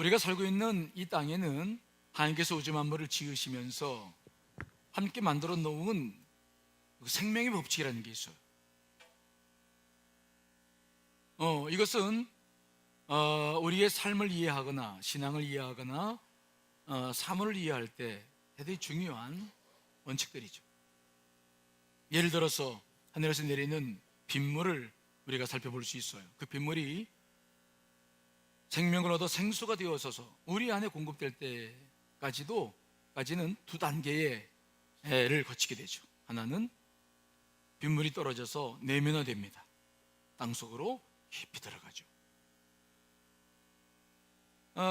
우리가 살고 있는 이 땅에는 하나님께서 우주 만물을 지으시면서 함께 만들어 놓은 생명의 법칙이라는 게 있어요. 이것은 우리의 삶을 이해하거나 신앙을 이해하거나 사물을 이해할 때 대단히 중요한 원칙들이죠. 예를 들어서 하늘에서 내리는 빗물을 우리가 살펴볼 수 있어요. 그 빗물이 생명을 얻어 생수가 되어서서 우리 안에 공급될 때까지는 두 단계의 를 거치게 되죠. 하나는 빗물이 떨어져서 내면화됩니다. 땅속으로 깊이 들어가죠.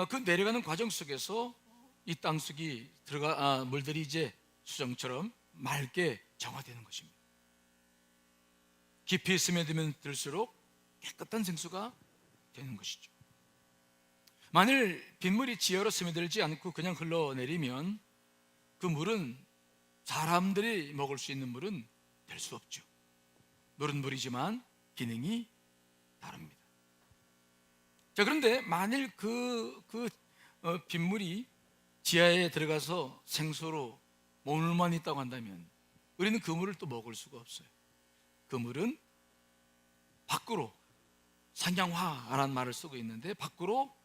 그 내려가는 과정 속에서 이 땅속이 물들이 이제 수정처럼 맑게 정화되는 것입니다. 깊이 스며들면 들수록 깨끗한 생수가 되는 것이죠. 만일 빗물이 지하로 스며들지 않고 그냥 흘러내리면 그 물은 사람들이 먹을 수 있는 물은 될 수 없죠. 물은 물이지만 기능이 다릅니다. 자, 그런데 만일 빗물이 지하에 들어가서 생수로 머물만 있다고 한다면 우리는 그 물을 또 먹을 수가 없어요. 그 물은 밖으로, 상향화라는 말을 쓰고 있는데 밖으로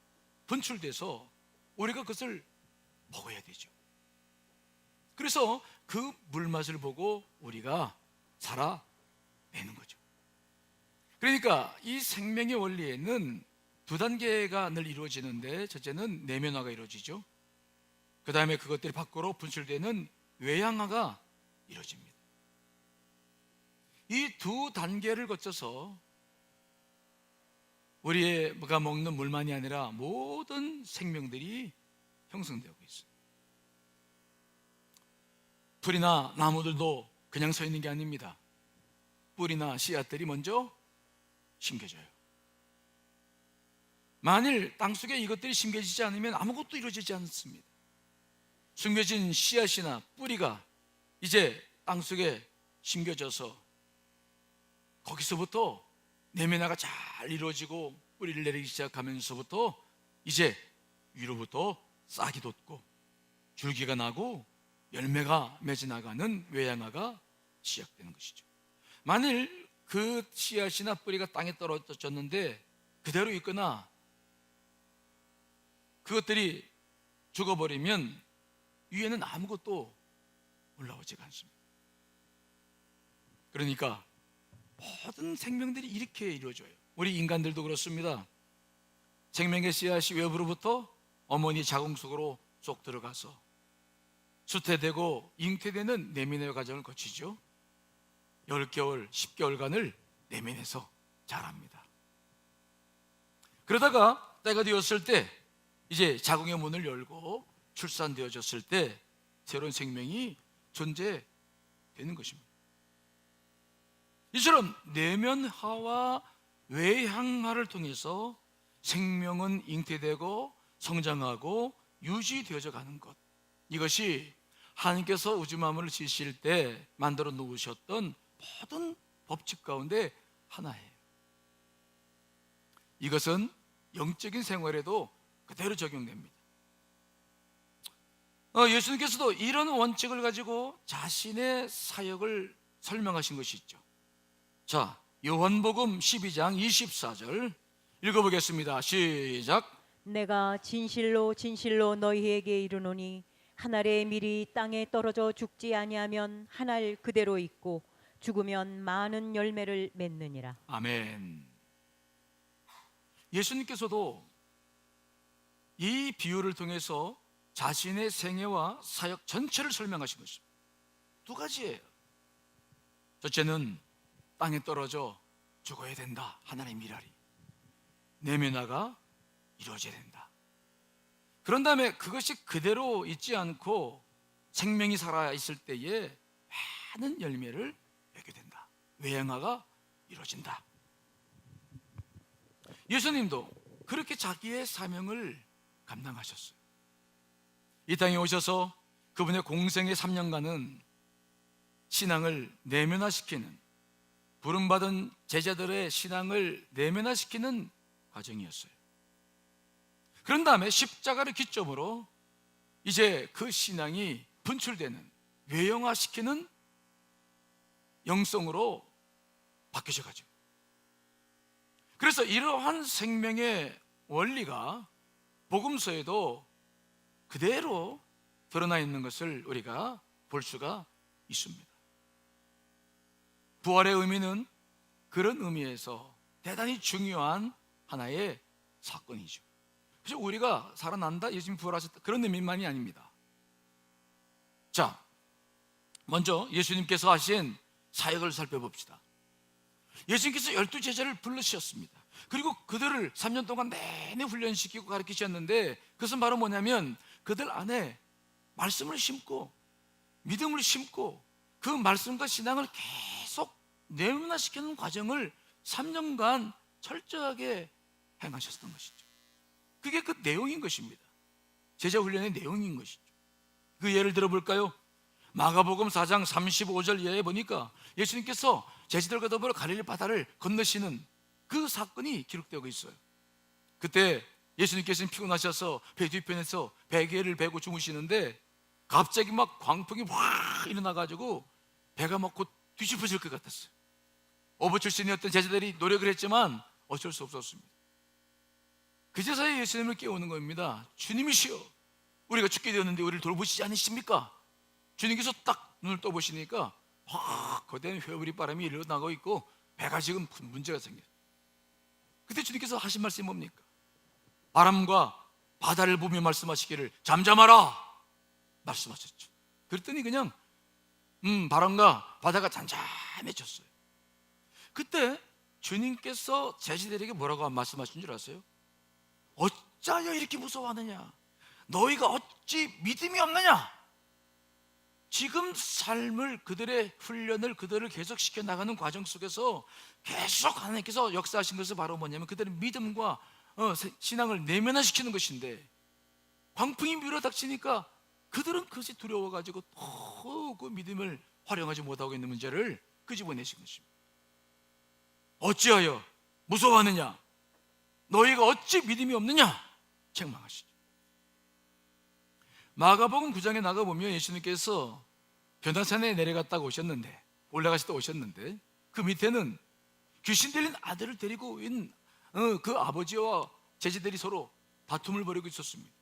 분출돼서 우리가 그것을 먹어야 되죠. 그래서 그 물맛을 보고 우리가 살아내는 거죠. 그러니까 이 생명의 원리에는 두 단계가 늘 이루어지는데, 첫째는 내면화가 이루어지죠. 그 다음에 그것들이 밖으로 분출되는 외양화가 이루어집니다. 이 두 단계를 거쳐서 우리가 먹는 물만이 아니라 모든 생명들이 형성되고 있어요. 풀이나 나무들도 그냥 서 있는 게 아닙니다. 뿌리나 씨앗들이 먼저 심겨져요. 만일 땅속에 이것들이 심겨지지 않으면 아무것도 이루어지지 않습니다. 숨겨진 씨앗이나 뿌리가 이제 땅속에 심겨져서 거기서부터 내면화가 잘 이루어지고 뿌리를 내리기 시작하면서부터 이제 위로부터 싹이 돋고 줄기가 나고 열매가 맺어 나가는 외양화가 시작되는 것이죠. 만일 그 씨앗이나 뿌리가 땅에 떨어졌는데 그대로 있거나 그것들이 죽어버리면 위에는 아무것도 올라오지가 않습니다. 그러니까 모든 생명들이 이렇게 이루어져요. 우리 인간들도 그렇습니다. 생명의 씨앗이 외부로부터 어머니 자궁 속으로 쏙 들어가서 수태되고 잉태되는 내면의 과정을 거치죠. 10개월, 10개월간을 내면에서 자랍니다. 그러다가 때가 되었을 때 이제 자궁의 문을 열고 출산되어졌을 때 새로운 생명이 존재되는 것입니다. 이처럼 내면화와 외향화를 통해서 생명은 잉태되고 성장하고 유지되어져 가는 것, 이것이 하나님께서 우주 만물을 지으실 때 만들어 놓으셨던 모든 법칙 가운데 하나예요. 이것은 영적인 생활에도 그대로 적용됩니다. 예수님께서도 이런 원칙을 가지고 자신의 사역을 설명하신 것이 있죠. 자, 요한복음 12장 24절 읽어보겠습니다. 시작. 내가 진실로 진실로 너희에게 이르노니 한 알의 밀이 땅에 떨어져 죽지 아니하면 한 알 그대로 있고 죽으면 많은 열매를 맺느니라. 아멘. 예수님께서도 이 비유를 통해서 자신의 생애와 사역 전체를 설명하신 것입니다. 두 가지예요. 첫째는 땅에 떨어져 죽어야 된다. 하나님의 미랄이 내면화가 이루어져야 된다. 그런 다음에 그것이 그대로 있지 않고 생명이 살아있을 때에 많은 열매를 맺게 된다. 외양화가 이루어진다. 예수님도 그렇게 자기의 사명을 감당하셨어요. 이 땅에 오셔서 그분의 공생의 3년간은 신앙을 내면화시키는, 부름받은 제자들의 신앙을 내면화시키는 과정이었어요. 그런 다음에 십자가를 기점으로 이제 그 신앙이 분출되는, 외형화시키는 영성으로 바뀌어져 가죠. 그래서 이러한 생명의 원리가 복음서에도 그대로 드러나 있는 것을 우리가 볼 수가 있습니다. 부활의 의미는 그런 의미에서 대단히 중요한 하나의 사건이죠. 그래서 우리가 살아난다, 예수님 부활하셨다, 그런 의미만이 아닙니다. 자, 먼저 예수님께서 하신 사역을 살펴봅시다. 예수님께서 12제자를 불러주셨습니다. 그리고 그들을 3년 동안 내내 훈련시키고 가르치셨는데, 그것은 바로 뭐냐면 그들 안에 말씀을 심고 믿음을 심고 그 말씀과 신앙을 계속 내면화시키는 과정을 3년간 철저하게 행하셨던 것이죠. 그게 그 내용인 것입니다. 제자 훈련의 내용인 것이죠. 그 예를 들어볼까요? 마가복음 4장 35절 이하에 보니까 예수님께서 제자들과 더불어 갈릴리 바다를 건너시는 그 사건이 기록되고 있어요. 그때 예수님께서는 피곤하셔서 배 뒤편에서 베개를 베고 주무시는데 갑자기 막 광풍이 확 일어나가지고 배가 막 곧 뒤집어질 것 같았어요. 어부 출신이었던 제자들이 노력을 했지만 어쩔 수 없었습니다. 그제서야 예수님을 깨우는 겁니다. 주님이시여, 우리가 죽게 되었는데 우리를 돌보시지 않으십니까? 주님께서 딱 눈을 떠보시니까 확 거대한 회오리 바람이 일어나고 있고 배가 지금 큰 문제가 생겨요. 그때 주님께서 하신 말씀이 뭡니까? 바람과 바다를 보며 말씀하시기를 잠잠하라 말씀하셨죠. 그랬더니 그냥 바람과 바다가 잔잔해졌어요. 그때 주님께서 제자들에게 뭐라고 말씀하신 줄 아세요? 어찌하여 이렇게 무서워하느냐? 너희가 어찌 믿음이 없느냐? 지금 삶을, 그들의 훈련을, 그들을 계속 시켜나가는 과정 속에서 계속 하나님께서 역사하신 것은 바로 뭐냐면 그들의 믿음과 신앙을 내면화시키는 것인데, 광풍이 밀어닥치니까 그들은 그것이 두려워가지고 더욱 그 믿음을 활용하지 못하고 있는 문제를 끄집어내신 것입니다. 어찌하여 무서워하느냐? 너희가 어찌 믿음이 없느냐? 책망하시죠. 마가복음 9장에 나가보면 예수님께서 변화산에 내려갔다가 오셨는데, 올라가시다 오셨는데 그 밑에는 귀신 들린 아들을 데리고 있는 그 아버지와 제자들이 서로 다툼을 벌이고 있었습니다.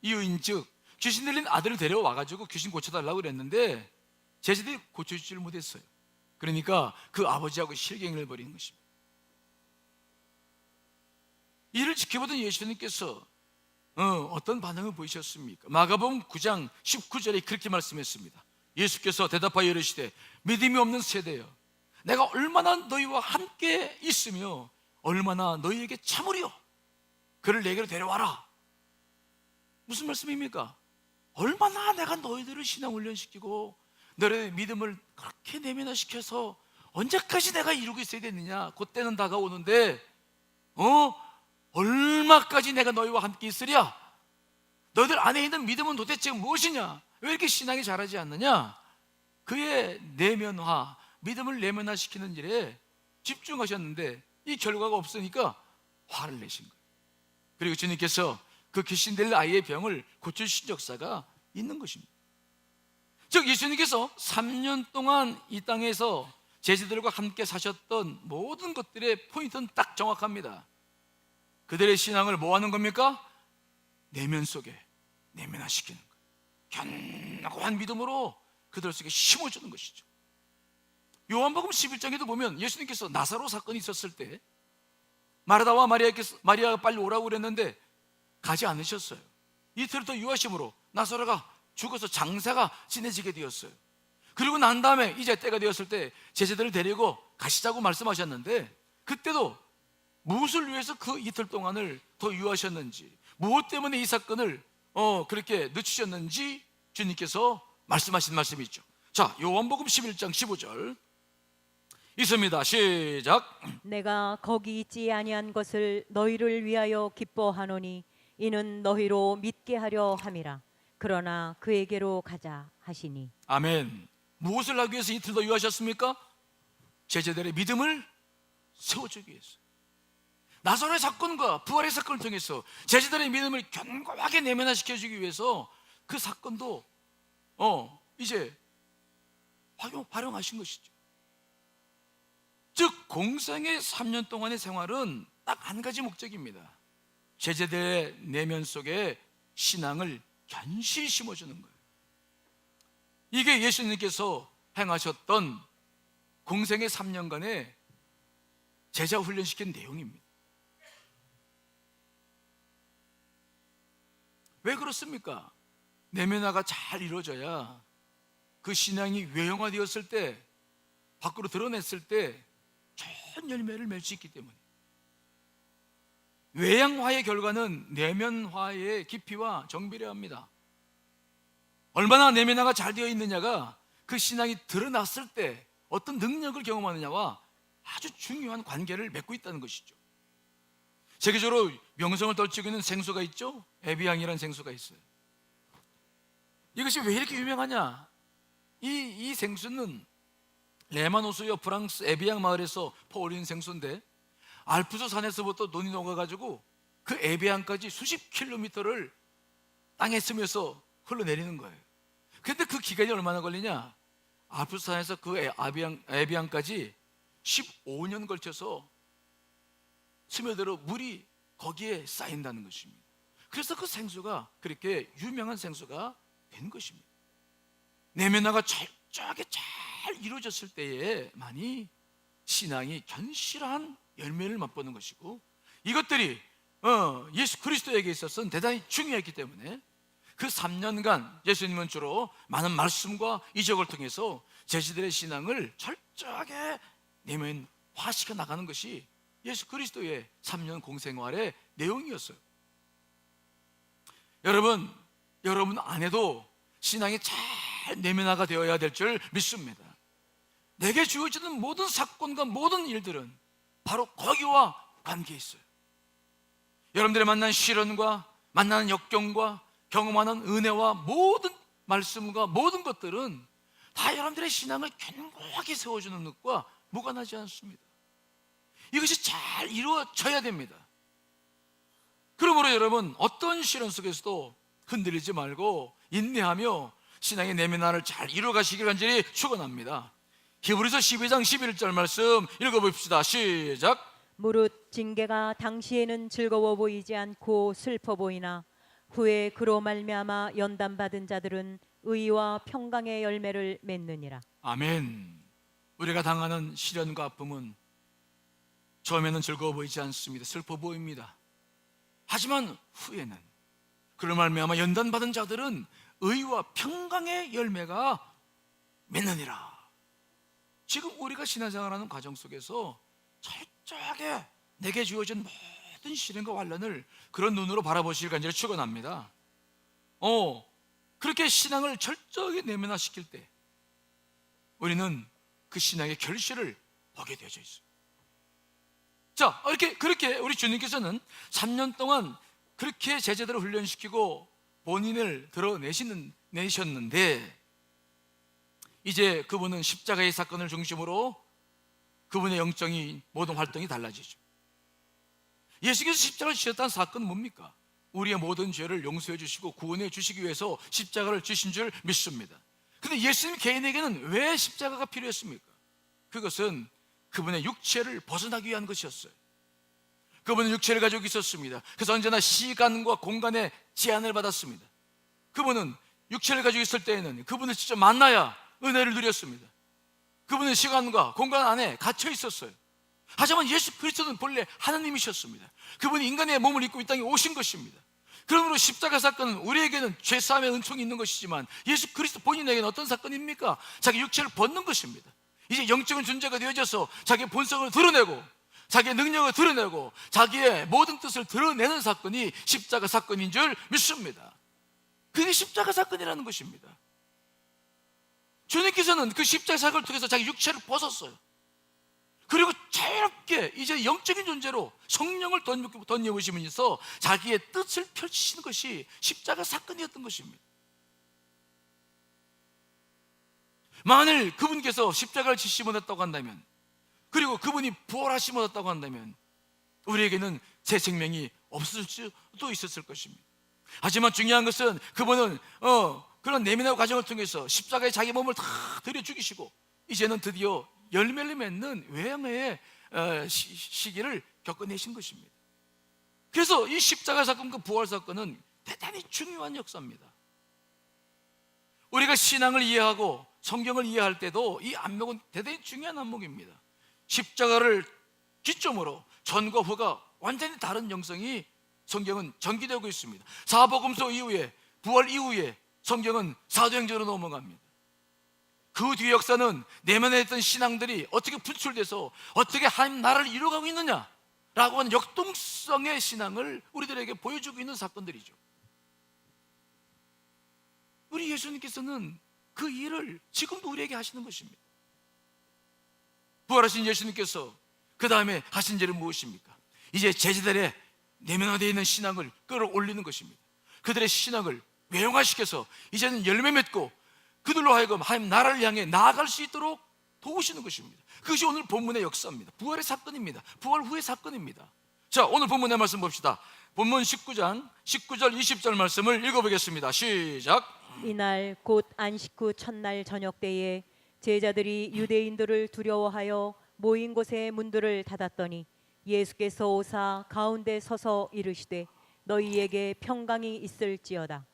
이유인즉 귀신 들린 아들을 데려와가지고 귀신 고쳐달라고 그랬는데 제자들이 고쳐주지를 못했어요. 그러니까 그 아버지하고 실갱을 벌이는 것입니다. 이를 지켜보던 예수님께서 어떤 반응을 보이셨습니까? 마가복음 9장 19절에 그렇게 말씀했습니다. 예수께서 대답하여 이르시되 믿음이 없는 세대여, 내가 얼마나 너희와 함께 있으며 얼마나 너희에게 참으리요? 그를 내게로 데려와라. 무슨 말씀입니까? 얼마나 내가 너희들을 신앙 훈련시키고 너희의 믿음을 그렇게 내면화시켜서 언제까지 내가 이루고 있어야 되느냐? 그때는 다가오는데 얼마까지 내가 너희와 함께 있으랴? 너희들 안에 있는 믿음은 도대체 무엇이냐? 왜 이렇게 신앙이 자라지 않느냐? 그의 내면화, 믿음을 내면화시키는 일에 집중하셨는데 이 결과가 없으니까 화를 내신 거예요. 그리고 주님께서 그 귀신 들린 아이의 병을 고쳐주신 역사가 있는 것입니다. 즉 예수님께서 3년 동안 이 땅에서 제자들과 함께 사셨던 모든 것들의 포인트는 딱 정확합니다. 그들의 신앙을 뭐 하는 겁니까? 내면 속에 내면화시키는 거예요. 견고한 믿음으로 그들 속에 심어주는 것이죠. 요한복음 11장에도 보면 예수님께서 나사로 사건이 있었을 때 마르다와 마리아가 빨리 오라고 그랬는데 가지 않으셨어요. 이틀 더 유하심으로 나사로가 죽어서 장사가 지내지게 되었어요. 그리고 난 다음에 이제 때가 되었을 때 제자들을 데리고 가시자고 말씀하셨는데 그때도 무엇을 위해서 그 이틀 동안을 더 유하셨는지, 무엇 때문에 이 사건을 그렇게 늦추셨는지 주님께서 말씀하신 말씀이 있죠. 자, 요한복음 11장 15절 있습니다. 시작. 내가 거기 있지 아니한 것을 너희를 위하여 기뻐하노니 이는 너희로 믿게 하려 함이라. 그러나 그에게로 가자 하시니. 아멘. 무엇을 하기 위해서 이틀 더 유하셨습니까? 제자들의 믿음을 세워주기 위해서. 나사로의 사건과 부활의 사건을 통해서 제자들의 믿음을 견고하게 내면화시켜주기 위해서 그 사건도 이제 활용하신 것이죠. 즉 공생의 3년 동안의 생활은 딱 한 가지 목적입니다. 제자들의 내면 속에 신앙을 견실히 심어주는 거예요. 이게 예수님께서 행하셨던 공생의 3년간의 제자 훈련시킨 내용입니다. 왜 그렇습니까? 내면화가 잘 이루어져야 그 신앙이 외형화되었을 때, 밖으로 드러냈을 때 좋은 열매를 맺을 수 있기 때문에. 외양화의 결과는 내면화의 깊이와 정비례합니다. 얼마나 내면화가 잘 되어 있느냐가 그 신앙이 드러났을 때 어떤 능력을 경험하느냐와 아주 중요한 관계를 맺고 있다는 것이죠. 세계적으로 명성을 떨치고 있는 생수가 있죠. 에비앙이라는 생수가 있어요. 이것이 왜 이렇게 유명하냐? 이 생수는 레마노스요 프랑스 에비앙 마을에서 퍼올린 생수인데, 알프스 산에서부터 논이 녹아가지고 그 에비앙까지 수십 킬로미터를 땅에 스며서 흘러내리는 거예요. 근데 그 기간이 얼마나 걸리냐? 알프스 산에서 그 에비앙까지 15년 걸쳐서 스며들어 물이 거기에 쌓인다는 것입니다. 그래서 그 생수가 그렇게 유명한 생수가 된 것입니다. 내면화가 철저하게 잘 이루어졌을 때에만이 신앙이 견실한 열매를 맛보는 것이고, 이것들이 예수 그리스도에게 있어서는 대단히 중요했기 때문에 그 3년간 예수님은 주로 많은 말씀과 이적을 통해서 제자들의 신앙을 철저하게 내면화시켜 나가는 것이 예수 그리스도의 3년 공생활의 내용이었어요. 여러분 안에도 신앙이 잘 내면화가 되어야 될 줄 믿습니다. 내게 주어지는 모든 사건과 모든 일들은 바로 거기와 관계에 있어요. 여러분들이 만난 시련과 만나는 역경과 경험하는 은혜와 모든 말씀과 모든 것들은 다 여러분들의 신앙을 견고하게 세워주는 것과 무관하지 않습니다. 이것이 잘 이루어져야 됩니다. 그러므로 여러분, 어떤 시련 속에서도 흔들리지 말고 인내하며 신앙의 내면화를 잘 이루어가시길 간절히 축원합니다. 히브리서 12장 11절 말씀 읽어봅시다. 시작. 무릇 징계가 당시에는 즐거워 보이지 않고 슬퍼 보이나 후에 그로 말미암아 연단받은 자들은 의와 평강의 열매를 맺느니라. 아멘. 우리가 당하는 시련과 아픔은 처음에는 즐거워 보이지 않습니다. 슬퍼 보입니다. 하지만 후에는 그로 말미암아 연단받은 자들은 의와 평강의 열매가 맺느니라. 지금 우리가 신앙생활하는 과정 속에서 철저하게 내게 주어진 모든 시련과 환난을 그런 눈으로 바라보시길 간절히 축원합니다. 그렇게 신앙을 철저하게 내면화시킬 때 우리는 그 신앙의 결실을 보게 되어져 있습니다. 자, 그렇게 우리 주님께서는 3년 동안 그렇게 제자들을 훈련시키고 본인을 드러내셨는데, 이제 그분은 십자가의 사건을 중심으로 그분의 영적인 모든 활동이 달라지죠. 예수께서 십자가를 지셨다는 사건은 뭡니까? 우리의 모든 죄를 용서해 주시고 구원해 주시기 위해서 십자가를 지신 줄 믿습니다. 근데 예수님 개인에게는 왜 십자가가 필요했습니까? 그것은 그분의 육체를 벗어나기 위한 것이었어요. 그분은 육체를 가지고 있었습니다. 그래서 언제나 시간과 공간의 제한을 받았습니다. 그분은 육체를 가지고 있을 때에는 그분을 직접 만나야 은혜를 누렸습니다. 그분은 시간과 공간 안에 갇혀 있었어요. 하지만 예수 그리스도는 본래 하나님이셨습니다. 그분이 인간의 몸을 입고 이 땅에 오신 것입니다. 그러므로 십자가 사건은 우리에게는 죄사함의 은총이 있는 것이지만 예수 그리스도 본인에게는 어떤 사건입니까? 자기 육체를 벗는 것입니다. 이제 영적인 존재가 되어져서 자기의 본성을 드러내고 자기의 능력을 드러내고 자기의 모든 뜻을 드러내는 사건이 십자가 사건인 줄 믿습니다. 그게 십자가 사건이라는 것입니다. 주님께서는 그 십자가 사건을 통해서 자기 육체를 벗었어요. 그리고 자유롭게 이제 영적인 존재로 성령을 덧입으시면서 자기의 뜻을 펼치시는 것이 십자가 사건이었던 것입니다. 만일 그분께서 십자가를 지시 못했다고 한다면, 그리고 그분이 부활하시 못했다고 한다면 우리에게는 새 생명이 없을 수도 있었을 것입니다. 하지만 중요한 것은 그분은 그런 내면의 과정을 통해서 십자가에 자기 몸을 다 들여 죽이시고 이제는 드디어 열매를 맺는 외양의 시기를 겪어내신 것입니다. 그래서 이 십자가 사건, 그 부활 사건은 대단히 중요한 역사입니다. 우리가 신앙을 이해하고 성경을 이해할 때도 이 안목은 대단히 중요한 안목입니다. 십자가를 기점으로 전과 후가 완전히 다른 영성이 성경은 전개되고 있습니다. 사복음서 이후에, 부활 이후에 성경은 사도행전으로 넘어갑니다. 그 뒤 역사는 내면에 있던 신앙들이 어떻게 분출돼서 어떻게 하나님 나라를 이루어가고 있느냐라고 하는 역동성의 신앙을 우리들에게 보여주고 있는 사건들이죠. 우리 예수님께서는 그 일을 지금도 우리에게 하시는 것입니다. 부활하신 예수님께서 그 다음에 하신 일은 무엇입니까? 이제 제자들의 내면화되어 있는 신앙을 끌어올리는 것입니다. 그들의 신앙을 외형화시켜서 이제는 열매 맺고 그들로 하여금 하나님 나라를 향해 나아갈 수 있도록 도우시는 것입니다. 그것이 오늘 본문의 역사입니다. 부활의 사건입니다. 부활 후의 사건입니다. 자, 오늘 본문의 말씀 봅시다. 본문 19절 20절 말씀을 읽어보겠습니다. 시작. 이날 곧 안식 후 첫날 저녁 때에 제자들이 유대인들을 두려워하여 모인 곳에 문들을 닫았더니 예수께서 오사 가운데 서서 이르시되 너희에게 평강이 있을지어다.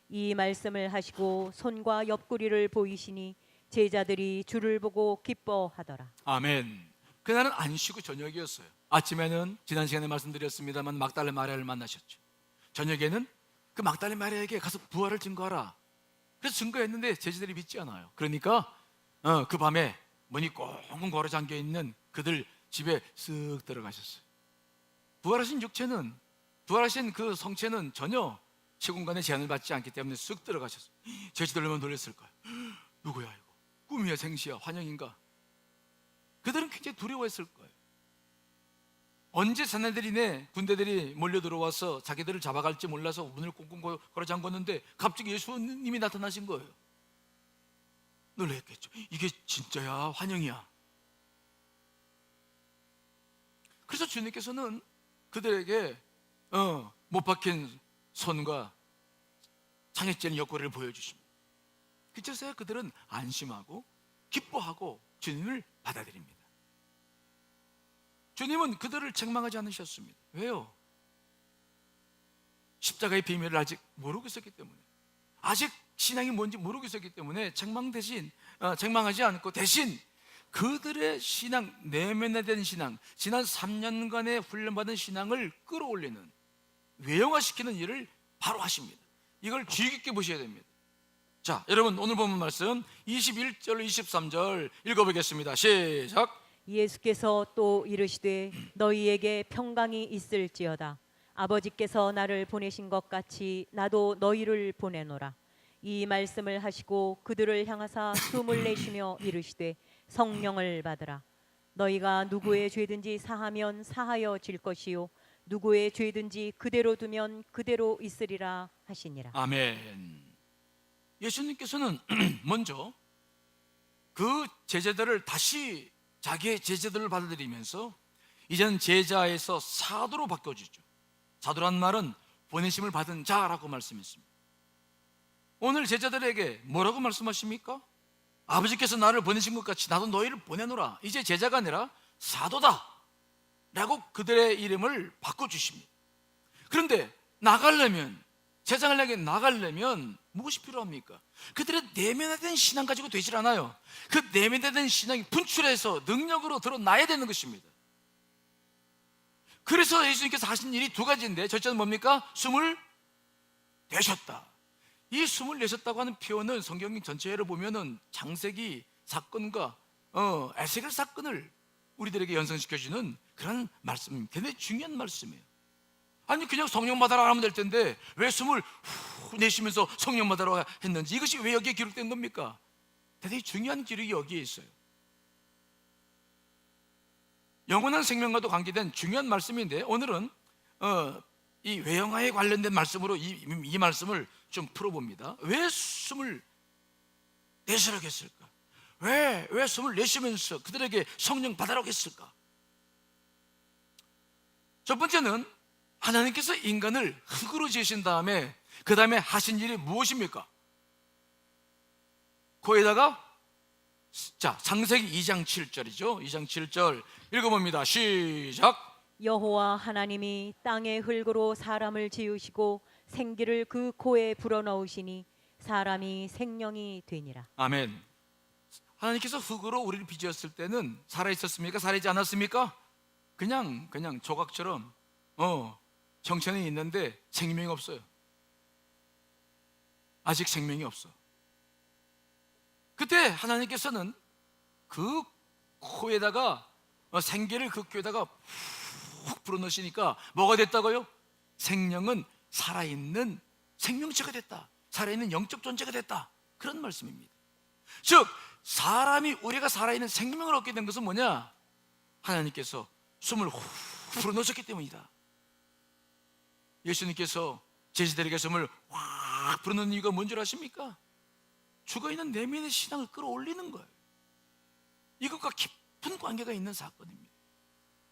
이 말씀을 하시고 손과 옆구리를 보이시니 제자들이 주를 보고 기뻐하더라. 아멘. 그날은 안식 후 저녁이었어요. 아침에는 지난 시간에 말씀드렸습니다만 막달라 마리아를 만나셨죠. 저녁에는 그 막달라 마리아에게 가서 부활을 증거하라. 그래서 증거했는데 제자들이 믿지 않아요. 그러니까 그 밤에 문이 꽁꽁 걸어 잠겨 있는 그들 집에 쓱 들어가셨어요. 부활하신 육체는, 부활하신 그 성체는 전혀 시공간의 제한을 받지 않기 때문에 쓱 들어가셨어요. 제자들 얼마나 놀랐을 거예요. 누구야 이거? 꿈이야 생시야 환영인가? 그들은 굉장히 두려워했을 거예요. 언제 사내들이네 군대들이 몰려 들어와서 자기들을 잡아갈지 몰라서 문을 꽁꽁 걸어 잠궜는데 갑자기 예수님이 나타나신 거예요. 놀랐겠죠. 이게 진짜야 환영이야. 그래서 주님께서는 그들에게 못 박힌 손과 창에 찔린 옆구리를 보여주십니다. 그래서 그들은 안심하고 기뻐하고 주님을 받아들입니다. 주님은 그들을 책망하지 않으셨습니다. 왜요? 십자가의 비밀을 아직 모르고 있었기 때문에, 아직 신앙이 뭔지 모르고 있었기 때문에 책망하지 않고 대신 그들의 신앙, 내면화된 신앙, 지난 3년간의 훈련받은 신앙을 끌어올리는, 외형화시키는 일을 바로 하십니다. 이걸 주의 깊게 보셔야 됩니다. 자, 여러분 오늘 본문 말씀 21절 23절 읽어보겠습니다. 시작. 예수께서 또 이르시되 너희에게 평강이 있을지어다. 아버지께서 나를 보내신 것 같이 나도 너희를 보내노라. 이 말씀을 하시고 그들을 향하사 숨을 내쉬며 이르시되 성령을 받으라. 너희가 누구의 죄든지 사하면 사하여 질 것이요 누구의 죄든지 그대로 두면 그대로 있으리라 하시니라. 아멘. 예수님께서는 먼저 그 제자들을 다시 자기의 제자들을 받아들이면서 이제는 제자에서 사도로 바꿔주죠. 사도란 말은 보내심을 받은 자라고 말씀했습니다. 오늘 제자들에게 뭐라고 말씀하십니까? 아버지께서 나를 보내신 것 같이 나도 너희를 보내노라. 이제 제자가 아니라 사도다 라고 그들의 이름을 바꿔주십니다. 그런데 나가려면, 세상을 향해 나가려면 무엇이 필요합니까? 그들의 내면화된 신앙 가지고 되질 않아요. 그 내면화된 신앙이 분출해서 능력으로 드러나야 되는 것입니다. 그래서 예수님께서 하신 일이 두 가지인데, 첫째는 뭡니까? 숨을 내셨다. 이 숨을 내셨다고 하는 표현은 성경 전체를 보면은 창세기 사건과 에스겔 사건을 우리들에게 연상시켜주는 그런 말씀입니다. 굉장히 중요한 말씀이에요. 아니 그냥 성령 받아라 하면 될 텐데 왜 숨을 후 내쉬면서 성령 받아라 했는지, 이것이 왜 여기에 기록된 겁니까? 대단히 중요한 기록이 여기에 있어요. 영원한 생명과도 관계된 중요한 말씀인데, 오늘은 이 외형화에 관련된 말씀으로 이 말씀을 좀 풀어봅니다. 왜 숨을 내쉬라고 했을까? 왜 숨을 내쉬면서 그들에게 성령 받으라고 했을까? 첫 번째는 하나님께서 인간을 흙으로 지으신 다음에 그 다음에 하신 일이 무엇입니까? 코에다가 자, 창세기 2장 7절이죠. 2장 7절 읽어봅니다. 시작. 여호와 하나님이 땅의 흙으로 사람을 지으시고 생기를 그 코에 불어넣으시니 사람이 생명이 되니라. 아멘. 하나님께서 흙으로 우리를 빚었을 때는 살아있었습니까? 살아있지 않았습니까? 그냥 조각처럼 정체는 있는데 생명이 없어요. 아직 생명이 없어. 그때 하나님께서는 그 코에다가 생기를 그 코에다가 훅 불어넣으시니까 뭐가 됐다고요? 생명은 살아있는 생명체가 됐다. 살아있는 영적 존재가 됐다. 그런 말씀입니다. 즉 우리가 살아있는 생명을 얻게 된 것은 뭐냐? 하나님께서 숨을 후 불어넣으셨기 때문이다. 예수님께서 제자들에게 숨을 확 불어넣는 이유가 뭔 줄 아십니까? 죽어있는 내면의 신앙을 끌어올리는 거예요. 이것과 깊은 관계가 있는 사건입니다.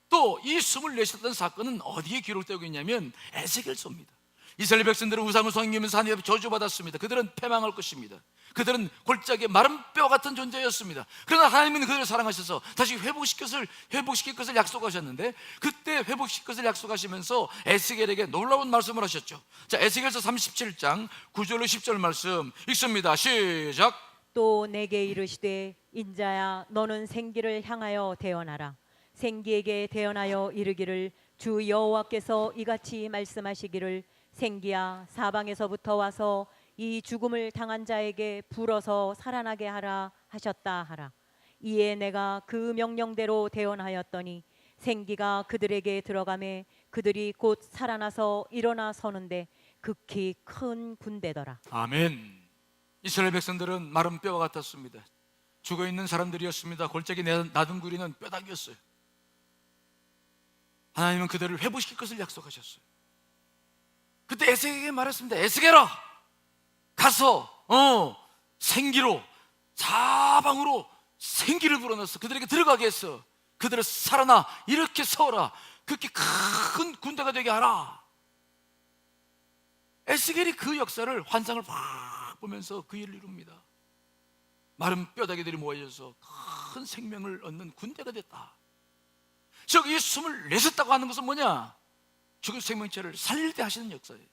또 이 숨을 내쉬었던 사건은 어디에 기록되고 있냐면 에스겔서입니다. 이스라엘 백성들은 우상을 섬기면서 하나님 앞에 저주받았습니다. 그들은 패망할 것입니다. 그들은 골짜기에 마른 뼈 같은 존재였습니다. 그러나 하나님은 그들을 사랑하셔서 다시 회복시킬 것을 약속하셨는데, 그때 회복시킬 것을 약속하시면서 에스겔에게 놀라운 말씀을 하셨죠. 자, 에스겔서 37장 9절로 10절 말씀 읽습니다. 시작. 또 내게 이르시되 인자야 너는 생기를 향하여 대언하라. 생기에게 대언하여 이르기를 주 여호와께서 이같이 말씀하시기를 생기야 사방에서부터 와서 이 죽음을 당한 자에게 불어서 살아나게 하라 하셨다 하라. 이에 내가 그 명령대로 대언하였더니 생기가 그들에게 들어가매 그들이 곧 살아나서 일어나 서는데 극히 큰 군대더라. 아멘. 이스라엘 백성들은 마른 뼈와 같았습니다. 죽어있는 사람들이었습니다. 골짜기 나둥구리는 뼈다귀였어요. 하나님은 그들을 회복시킬 것을 약속하셨어요. 그때 에스겔에게 말했습니다. 에스겔아, 가서 생기로 사방으로 생기를 불어넣어서 그들에게 들어가게 했어. 그들을 살아나 이렇게 서어라. 그렇게 큰 군대가 되게 하라. 에스겔이 그 역사를 환상을 막 보면서 그 일을 이룹니다. 마른 뼈다귀들이 모여서 큰 생명을 얻는 군대가 됐다. 즉 이 숨을 내셨다고 하는 것은 뭐냐? 죽은 생명체를 살릴 때 하시는 역사예요.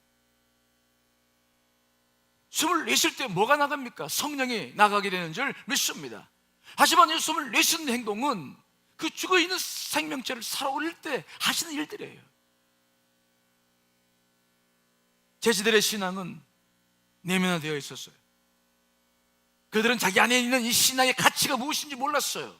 숨을 내쉴 때 뭐가 나갑니까? 성령이 나가게 되는 줄 믿습니다. 하지만 이 숨을 내쉬는 행동은 그 죽어있는 생명체를 살아올릴 때 하시는 일들이에요. 제자들의 신앙은 내면화되어 있었어요. 그들은 자기 안에 있는 이 신앙의 가치가 무엇인지 몰랐어요.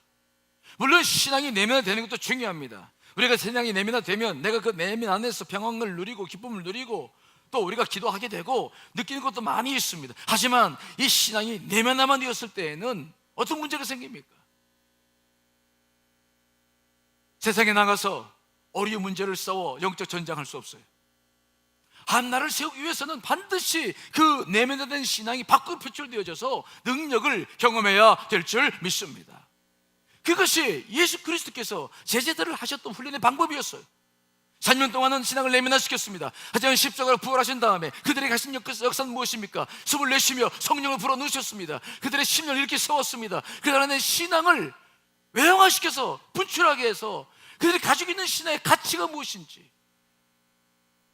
물론 신앙이 내면화되는 것도 중요합니다. 우리가 신앙이 내면화되면 내가 그 내면 안에서 평안을 누리고 기쁨을 누리고 또 우리가 기도하게 되고 느끼는 것도 많이 있습니다. 하지만 이 신앙이 내면화만 되었을 때에는 어떤 문제가 생깁니까? 세상에 나가서 어려운 문제를 싸워 영적 전쟁할 수 없어요. 한나를 세우기 위해서는 반드시 그 내면화된 신앙이 밖으로 표출되어져서 능력을 경험해야 될 줄 믿습니다. 그것이 예수 그리스도께서 제자들을 하셨던 훈련의 방법이었어요. 3년 동안은 신앙을 내면화시켰습니다. 하지만 십자가로 부활하신 다음에 그들에게 하신 역사는 무엇입니까? 숨을 내쉬며 성령을 불어넣으셨습니다. 그들의 심령을 이렇게 세웠습니다. 그들 안에 신앙을 외형화시켜서 분출하게 해서 그들이 가지고 있는 신앙의 가치가 무엇인지,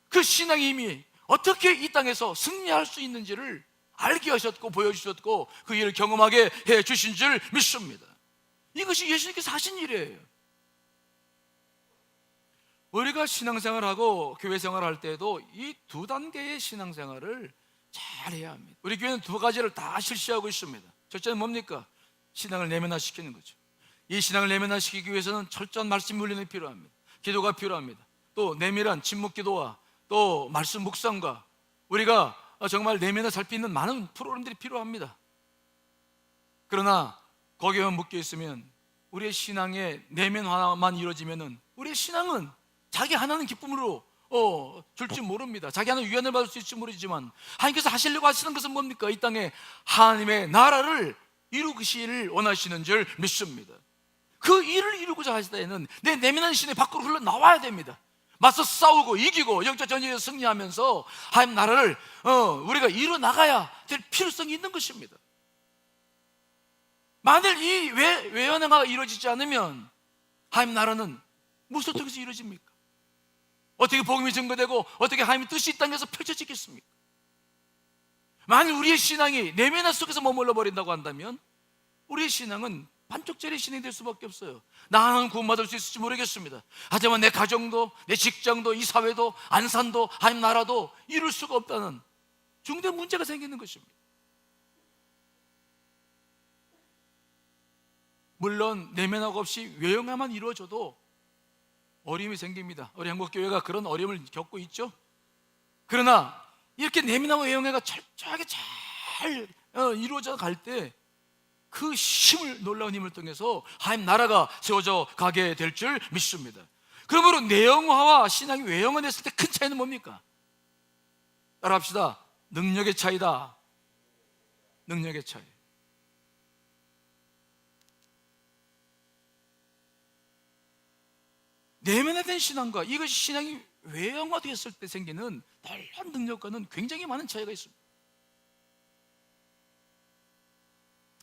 그 신앙의 힘이 어떻게 이 땅에서 승리할 수 있는지를 알게 하셨고 보여주셨고 그 일을 경험하게 해주신 줄 믿습니다. 이것이 예수님께서 하신 일이에요. 우리가 신앙생활하고 교회생활을 할 때도 이 두 단계의 신앙생활을 잘 해야 합니다. 우리 교회는 두 가지를 다 실시하고 있습니다. 첫째는 뭡니까? 신앙을 내면화시키는 거죠. 이 신앙을 내면화시키기 위해서는 철저한 말씀 훈련이 필요합니다. 기도가 필요합니다. 또 내밀한 침묵 기도와 또 말씀 묵상과 우리가 정말 내면을 살피는 많은 프로그램들이 필요합니다. 그러나 거기에만 묶여 있으면 우리의 신앙의 내면화만 이루어지면은 우리의 신앙은 자기 하나는 기쁨으로 줄지 모릅니다. 자기 하나는 위안을 받을 수 있을지 모르지만 하나님께서 하시려고 하시는 것은 뭡니까? 이 땅에 하나님의 나라를 이루시기를 원하시는 줄 믿습니다. 그 일을 이루고자 하실 때에는 내 내면한 신이 밖으로 흘러나와야 됩니다. 맞서 싸우고 이기고 영적 전쟁에서 승리하면서 하나님 나라를 우리가 이뤄 나가야 될 필요성이 있는 것입니다. 만일 이 외연화가 이루어지지 않으면 하나님 나라는 무엇을 통해서 이루어집니까? 어떻게 복음이 증거되고 어떻게 하나님의 뜻이 이 땅에서 펼쳐지겠습니까? 만일 우리의 신앙이 내면화 속에서 머물러 버린다고 한다면 우리의 신앙은 반쪽짜리 신앙이 될 수밖에 없어요. 나는 구원받을 수 있을지 모르겠습니다. 하지만 내 가정도, 내 직장도, 이 사회도, 안산도, 하나님 나라도 이룰 수가 없다는 중대한 문제가 생기는 것입니다. 물론 내면화가 없이 외형화만 이루어져도 어려움이 생깁니다. 우리 한국교회가 그런 어려움을 겪고 있죠. 그러나 이렇게 내면화와 외형화가 철저하게 잘 이루어져 갈 때 그 힘을, 놀라운 힘을 통해서 하나님 나라가 세워져 가게 될 줄 믿습니다. 그러므로 내형화와 신앙이 외형화됐을 때 큰 차이는 뭡니까? 따라합시다. 능력의 차이다. 능력의 차이. 내면화된 신앙과 이것이 신앙이 외형화되었을 때 생기는 놀라운 능력과는 굉장히 많은 차이가 있습니다.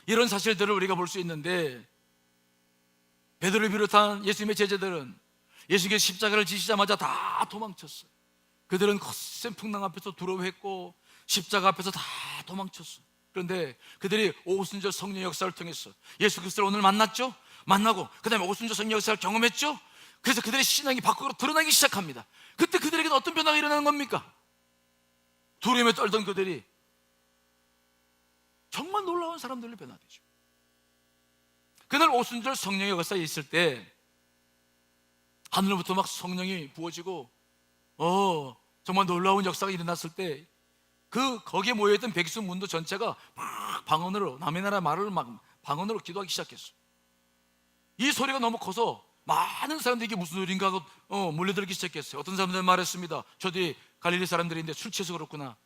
이런 사실들을 우리가 볼 수 있는데, 베드로를 비롯한 예수님의 제자들은 예수님께서 십자가를 지시자마자 다 도망쳤어요. 그들은 거센 풍랑 앞에서 두려워했고 십자가 앞에서 다 도망쳤어요. 그런데 그들이 오순절 성령 역사를 통해서 예수 그리스도를 오늘 만났죠. 만나고 그 다음에 오순절 성령 역사를 경험했죠. 그래서 그들의 신앙이 밖으로 드러나기 시작합니다. 그때 그들에게는 어떤 변화가 일어나는 겁니까? 두려움에 떨던 그들이 정말 놀라운 사람들로 변화되죠. 그날 오순절 성령의 역사에 있을 때 하늘로부터 막 성령이 부어지고 정말 놀라운 역사가 일어났을 때 거기에 모여있던 백성 문도 전체가 막 방언으로, 남의 나라 말을 막 방언으로 기도하기 시작했어요. 이 소리가 너무 커서 많은 사람들이 이게 무슨 소리인가 하고 몰려들기 시작했어요. 어떤 사람들은 말했습니다. 저도 갈릴리 사람들인데 술 취해서 그렇구나.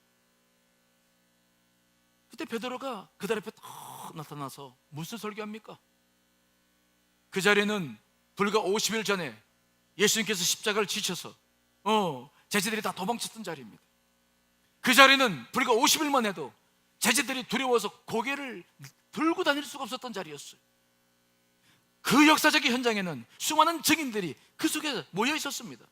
그때 베드로가 그들 앞에 딱 나타나서 무슨 설교합니까? 그 자리에는 불과 50일 전에 예수님께서 십자가를 지셔서 제자들이 다 도망쳤던 자리입니다. 그 자리는 불과 50일만 해도 제자들이 두려워서 고개를 들고 다닐 수가 없었던 자리였어요. 그 역사적인 현장에는 수많은 증인들이 그 속에 모여 있었습니다.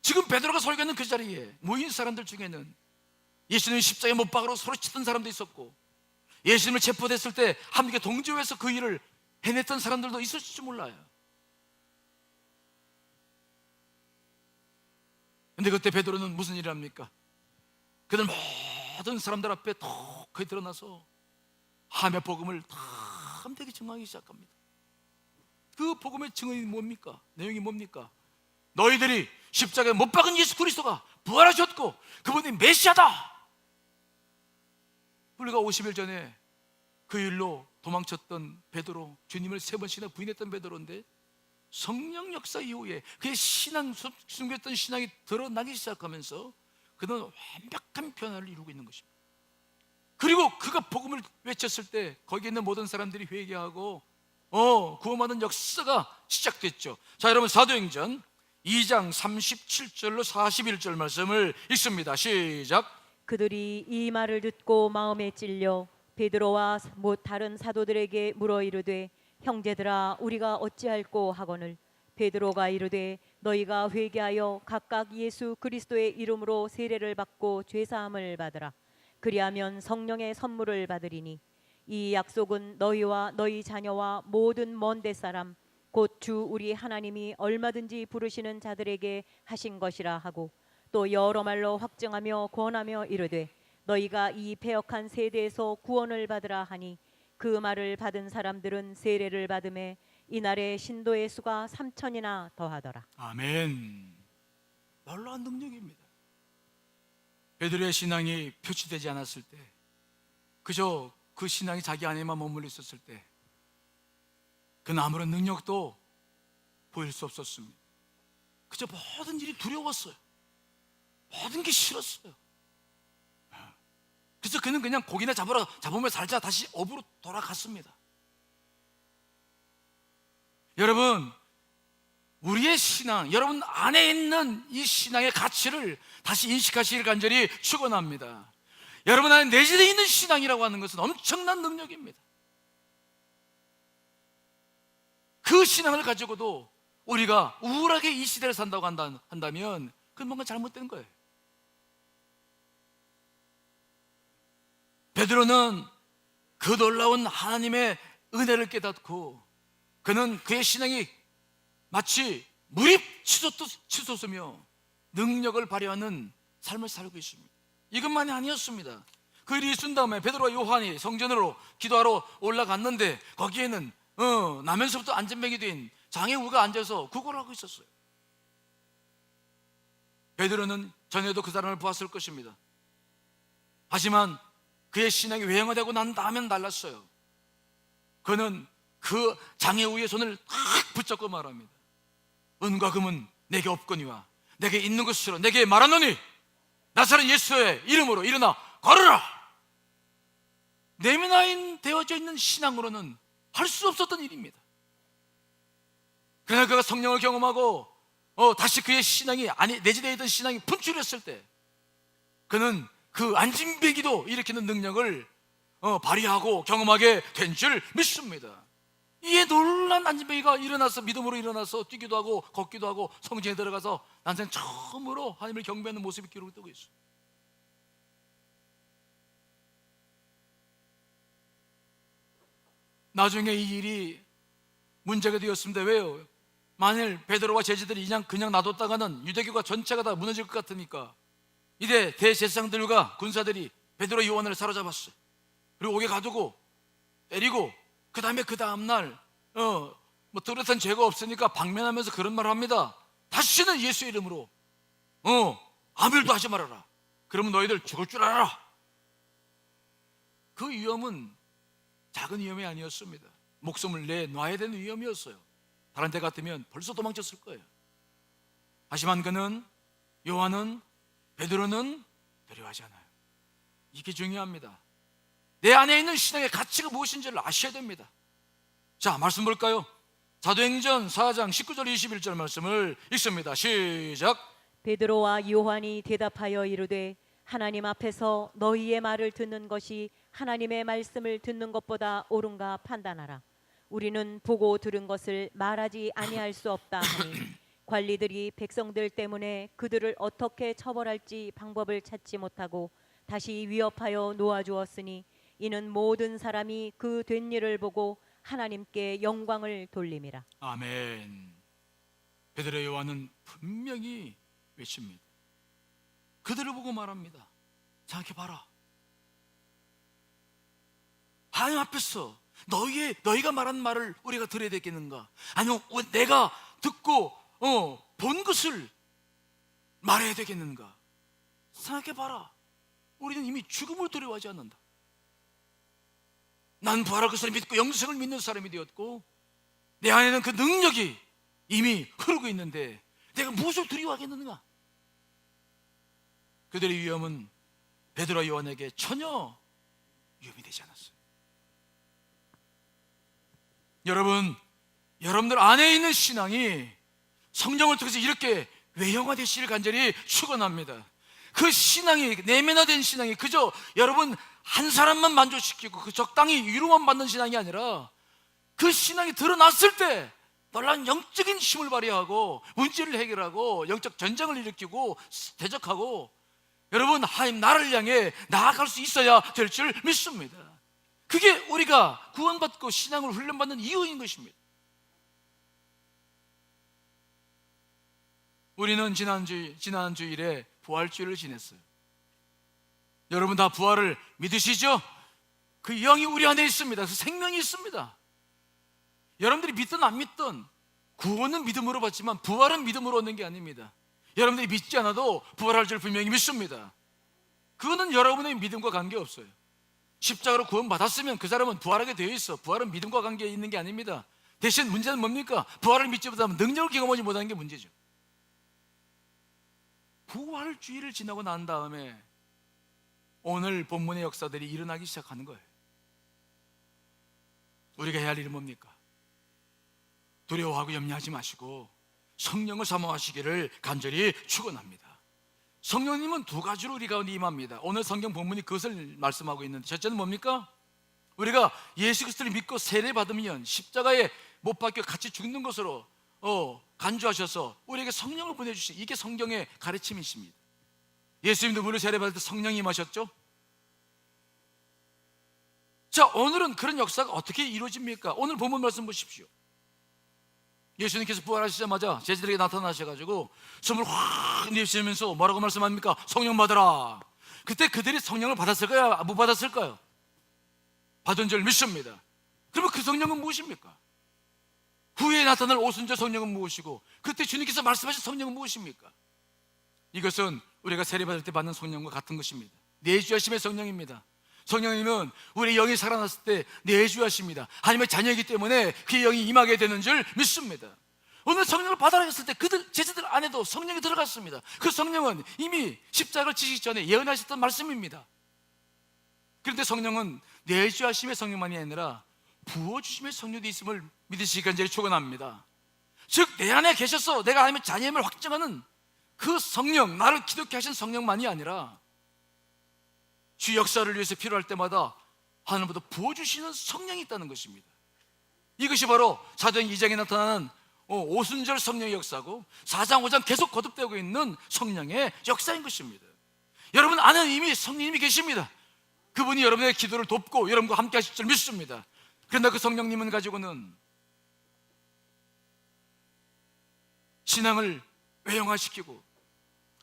지금 베드로가 설교하는 그 자리에 모인 사람들 중에는 예수님 십자가에 못 박으러 서로 치던 사람도 있었고, 예수님을 체포됐을 때 함께 동조해서 그 일을 해냈던 사람들도 있을지 몰라요. 근데 그때 베드로는 무슨 일을 합니까? 그들 모든 사람들 앞에 톡 드러나서 하며 복음을 담대하게 증언하기 시작합니다. 그 복음의 증언이 뭡니까? 내용이 뭡니까? 너희들이 십자가에 못 박은 예수 그리스도가 부활하셨고 그분이 메시아다. 불과 50일 전에 그 일로 도망쳤던 베드로, 주님을 3번씩이나 부인했던 베드로인데 성령 역사 이후에 그의 신앙, 숨겼던 신앙이 드러나기 시작하면서 그는 완벽한 변화를 이루고 있는 것입니다. 그리고 그가 복음을 외쳤을 때 거기에 있는 모든 사람들이 회개하고 구원받는 역사가 시작됐죠. 자, 여러분 사도행전 2장 37절로 41절 말씀을 읽습니다. 시작. 그들이 이 말을 듣고 마음에 찔려 베드로와 다른 사도들에게 물어 이르되 형제들아 우리가 어찌할꼬 하거늘 베드로가 이르되 너희가 회개하여 각각 예수 그리스도의 이름으로 세례를 받고 죄사함을 받으라. 그리하면 성령의 선물을 받으리니 이 약속은 너희와 너희 자녀와 모든 먼데 사람 곧 주 우리 하나님이 얼마든지 부르시는 자들에게 하신 것이라 하고 또 여러 말로 확증하며 권하며 이르되 너희가 이 패역한 세대에서 구원을 받으라 하니 그 말을 받은 사람들은 세례를 받음에 이날에 신도의 수가 3,000이나 더하더라. 아멘. 놀라운 능력입니다. 베드로의 신앙이 표출되지 않았을 때, 그저 그 신앙이 자기 안에만 머물러 있었을 때 그는 아무런 능력도 보일 수 없었습니다. 그저 모든 일이 두려웠어요. 모든 게 싫었어요. 그래서 그는 그냥 고기나 잡으며 살자 다시 업으로 돌아갔습니다. 여러분, 우리의 신앙, 여러분 안에 있는 이 신앙의 가치를 다시 인식하시길 간절히 축원합니다. 여러분 안에 내재되어 있는 신앙이라고 하는 것은 엄청난 능력입니다. 그 신앙을 가지고도 우리가 우울하게 이 시대를 산다고 한다면 그건 뭔가 잘못된 거예요. 베드로는 그 놀라운 하나님의 은혜를 깨닫고 그는 그의 신앙이 마치 무립 치솟으며 능력을 발휘하는 삶을 살고 있습니다. 이것만이 아니었습니다. 그 일이 있은 다음에 베드로와 요한이 성전으로 기도하러 올라갔는데 거기에는 나면서부터 안전병이 된 장애우가 앉아서 구걸을 하고 있었어요. 베드로는 전에도 그 사람을 보았을 것입니다. 하지만 그의 신앙이 외형화되고 난 다음엔 달랐어요. 그는 그 장애우의 손을 탁 붙잡고 말합니다. 은과 금은 내게 없거니와 내게 있는 것으로 내게 말하노니 나사렛 예수의 이름으로 일어나 걸으라. 내면화인 되어져 있는 신앙으로는 할 수 없었던 일입니다. 그러나 그가 성령을 경험하고 다시 그의 신앙이 내재되어 있던 신앙이 분출했을 때 그는 그 안진뱅이도 일으키는 능력을 발휘하고 경험하게 된 줄 믿습니다. 이에 놀란 안진뱅이가 일어나서 믿음으로 일어나서 뛰기도 하고 걷기도 하고 성전에 들어가서 난생 처음으로 하나님을 경배하는 모습이 기록되고 있어요. 나중에 이 일이 문제가 되었습니다. 왜요? 만일 베드로와 제자들이 그냥 놔뒀다가는 유대교가 전체가 다 무너질 것 같으니까 이제 대제사장들과 군사들이 베드로 요한을 사로잡았어요. 그리고 옥에 가두고 때리고 그 다음날 뚜렷한 죄가 없으니까 방면하면서 그런 말을 합니다. 다시는 예수의 이름으로 아무 일도 하지 말아라. 그러면 너희들 죽을 줄 알아라. 그 위험은 작은 위험이 아니었습니다. 목숨을 내놔야 되는 위험이었어요. 다른 데 같으면 벌써 도망쳤을 거예요. 하지만 요한은 베드로는 두려워하지 않아요. 이게 중요합니다. 내 안에 있는 신앙의 가치가 무엇인지를 아셔야 됩니다. 자, 말씀 볼까요? 사도행전 4장 19절 21절 말씀을 읽습니다. 시작. 베드로와 요한이 대답하여 이르되 하나님 앞에서 너희의 말을 듣는 것이 하나님의 말씀을 듣는 것보다 옳은가 판단하라. 우리는 보고 들은 것을 말하지 아니할 수 없다 하니 관리들이 백성들 때문에 그들을 어떻게 처벌할지 방법을 찾지 못하고 다시 위협하여 놓아주었으니 이는 모든 사람이 그 된 일을 보고 하나님께 영광을 돌림이라. 아멘. 베드로 요한은 분명히 외칩니다. 그들을 보고 말합니다. 생각해 봐라. 하나님 앞에서 너희가 말한 말을 우리가 들어야 되겠는가? 아니면 내가 듣고 본 것을 말해야 되겠는가? 생각해 봐라. 우리는 이미 죽음을 두려워하지 않는다. 난 부활할 것을 믿고 영생을 믿는 사람이 되었고 내 안에는 그 능력이 이미 흐르고 있는데 내가 무엇을 두려워하겠는가? 그들의 위험은 베드로와 요한에게 전혀 위험이 되지 않았어요. 여러분들 안에 있는 신앙이 성령을 통해서 이렇게 외형화되시길 간절히 축원합니다. 그 신앙이, 내면화된 신앙이 그저 여러분 한 사람만 만족시키고 그 적당히 위로만 받는 신앙이 아니라 그 신앙이 드러났을 때 놀라운 영적인 힘을 발휘하고 문제를 해결하고 영적 전쟁을 일으키고 대적하고 여러분 하나님 나라를 향해 나아갈 수 있어야 될 줄 믿습니다. 그게 우리가 구원받고 신앙을 훈련받는 이유인 것입니다. 우리는 지난 주일에 부활주일을 지냈어요. 여러분 다 부활을 믿으시죠? 그 영이 우리 안에 있습니다. 그 생명이 있습니다. 여러분들이 믿든 안 믿든 구원은 믿음으로 받지만 부활은 믿음으로 얻는 게 아닙니다. 여러분들이 믿지 않아도 부활할 줄 분명히 믿습니다. 그거는 여러분의 믿음과 관계없어요. 십자가로 구원받았으면 그 사람은 부활하게 되어 있어. 부활은 믿음과 관계 있는 게 아닙니다. 대신 문제는 뭡니까? 부활을 믿지 못하면 능력을 경험하지 못하는 게 문제죠. 부활주의를 지나고 난 다음에 오늘 본문의 역사들이 일어나기 시작하는 거예요. 우리가 해야 할 일은 뭡니까? 두려워하고 염려하지 마시고 성령을 사모하시기를 간절히 축원합니다. 성령님은 두 가지로 우리 가운데 임합니다. 오늘 성경 본문이 그것을 말씀하고 있는데, 첫째는 뭡니까? 우리가 예수 그리스도를 믿고 세례 받으면 십자가에 못 박혀 같이 죽는 것으로 간주하셔서 우리에게 성령을 보내주신, 이게 성경의 가르침이십니다. 예수님도 물을 세례 받을 때 성령이 임하셨죠? 자, 오늘은 그런 역사가 어떻게 이루어집니까? 오늘 본문 말씀 보십시오. 예수님께서 부활하시자마자 제자들에게 나타나셔가지고 숨을 확 내쉬면서 뭐라고 말씀합니까? 성령 받으라. 그때 그들이 성령을 받았을까요? 못 받았을까요? 받은 줄 믿습니다. 그러면 그 성령은 무엇입니까? 후에 나타날 오순절 성령은 무엇이고, 그때 주님께서 말씀하신 성령은 무엇입니까? 이것은 우리가 세례받을 때 받는 성령과 같은 것입니다. 내주하심의 성령입니다. 성령님은 우리 영이 살아났을 때 내주하십니다. 하나님의 자녀이기 때문에 그 영이 임하게 되는 줄 믿습니다. 오늘 성령을 받아라 했을 때 그들 제자들 안에도 성령이 들어갔습니다. 그 성령은 이미 십자가를 지시기 전에 예언하셨던 말씀입니다. 그런데 성령은 내주하심의 성령만이 아니라 부어주심의 성령도 있음을 믿으시기 간절히 축원합니다. 즉, 내 안에 계셔서 내가 하나님의 자녀임을 확증하는 그 성령, 나를 기독케 하신 성령만이 아니라 주 역사를 위해서 필요할 때마다 하늘보다 부어주시는 성령이 있다는 것입니다. 이것이 바로 사도행 2장에 나타나는 오순절 성령의 역사고, 4장 5장 계속 거듭되고 있는 성령의 역사인 것입니다. 여러분 안에는 이미 성령님이 계십니다. 그분이 여러분의 기도를 돕고 여러분과 함께 하실 줄 믿습니다. 그러나 그 성령님은 가지고는 신앙을 외형화시키고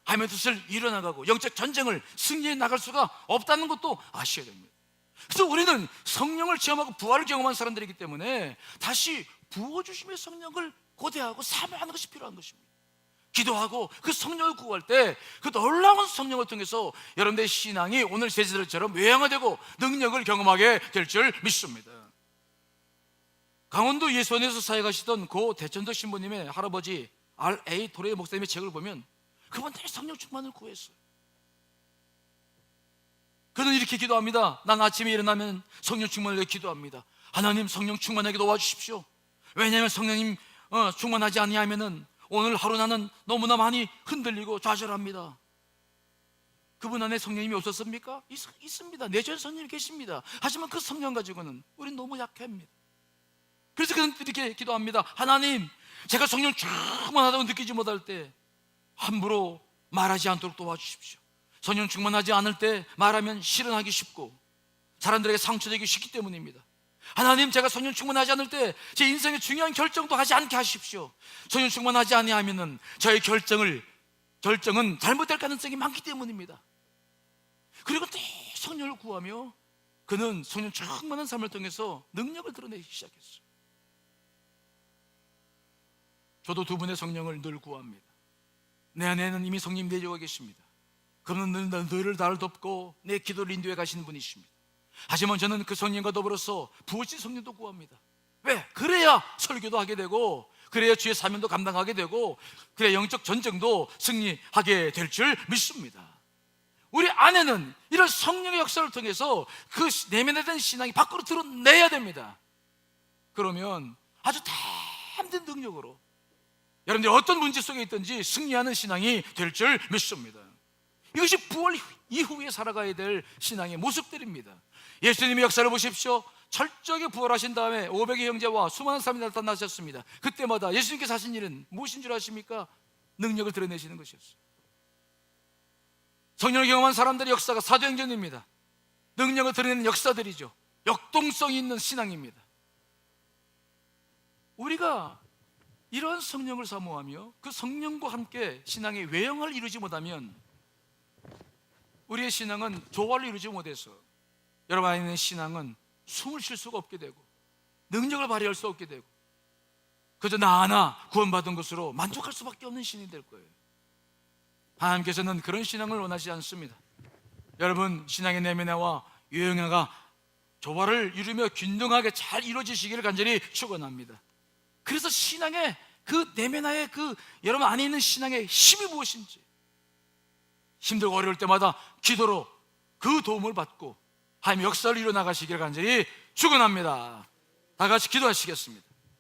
하나님의 뜻을 이뤄나가고 영적 전쟁을 승리해 나갈 수가 없다는 것도 아셔야 됩니다. 그래서 우리는 성령을 체험하고 부활을 경험한 사람들이기 때문에 다시 부어주심의 성령을 고대하고 사모하는 것이 필요한 것입니다. 기도하고 그 성령을 구할 때 그 놀라운 성령을 통해서 여러분들의 신앙이 오늘 제자들처럼 외양화되고 능력을 경험하게 될 줄 믿습니다. 강원도 예수원에서 사역하시던 고 대천덕 신부님의 할아버지 R.A. 도레 목사님의 책을 보면 그분 늘 성령 충만을 구했어요. 그는 이렇게 기도합니다. 난 아침에 일어나면 성령 충만을 위해 기도합니다. 하나님, 성령 충만하게 도와주십시오. 왜냐하면 성령님 충만하지 아니하면은 오늘 하루 나는 너무나 많이 흔들리고 좌절합니다. 그분 안에 성령님이 없었습니까? 있습니다. 내주한 성령이 계십니다. 하지만 그 성령 가지고는 우린 너무 약합니다. 그래서 그는 이렇게 기도합니다. 하나님, 제가 성령 충만하다고 느끼지 못할 때 함부로 말하지 않도록 도와주십시오. 성령 충만하지 않을 때 말하면 실현하기 쉽고 사람들에게 상처되기 쉽기 때문입니다. 하나님, 제가 성령 충만하지 않을 때 제 인생의 중요한 결정도 하지 않게 하십시오. 성령 충만하지 아니하면은 저의 결정은 잘못될 가능성이 많기 때문입니다. 그리고 또 성령을 구하며 그는 성령 충만한 삶을 통해서 능력을 드러내기 시작했어요. 저도 두 분의 성령을 늘 구합니다. 내 안에는 이미 성령님 내주가 계십니다. 그분은 늘 나를 돕고 내 기도를 인도해 가시는 분이십니다. 하지만 저는 그 성령과 더불어서 부어진 성령도 구합니다. 왜? 그래야 설교도 하게 되고, 그래야 주의 사명도 감당하게 되고, 그래야 영적 전쟁도 승리하게 될 줄 믿습니다. 우리 안에는 이런 성령의 역사를 통해서 그 내면에 대한 신앙이 밖으로 드러내야 됩니다. 그러면 아주 담대한 능력으로 여러분들이 어떤 문제 속에 있든지 승리하는 신앙이 될 줄 믿습니다. 이것이 부활 이후에 살아가야 될 신앙의 모습들입니다. 예수님의 역사를 보십시오. 철저하게 부활하신 다음에 500의 형제와 수많은 사람이 나타나셨습니다. 그때마다 예수님께서 하신 일은 무엇인 줄 아십니까? 능력을 드러내시는 것이었어요. 성령을 경험한 사람들의 역사가 사도행전입니다. 능력을 드러내는 역사들이죠. 역동성이 있는 신앙입니다. 우리가 이러한 성령을 사모하며 그 성령과 함께 신앙의 외형을 이루지 못하면 우리의 신앙은 조화를 이루지 못해서 여러분 안에 있는 신앙은 숨을 쉴 수가 없게 되고 능력을 발휘할 수 없게 되고 그저 나 하나 구원받은 것으로 만족할 수밖에 없는 신이 될 거예요. 하나님께서는 그런 신앙을 원하지 않습니다. 여러분 신앙의 내면화와 외형화가 조화를 이루며 균등하게 잘 이루어지시기를 간절히 축원합니다. 그래서 신앙의 그 내면화의 그 여러분 안에 있는 신앙의 힘이 무엇인지 힘들고 어려울 때마다 기도로 그 도움을 받고 하나님의 역사를 이루어나가시기를 간절히 축원합니다. 다 같이 기도하시겠습니다.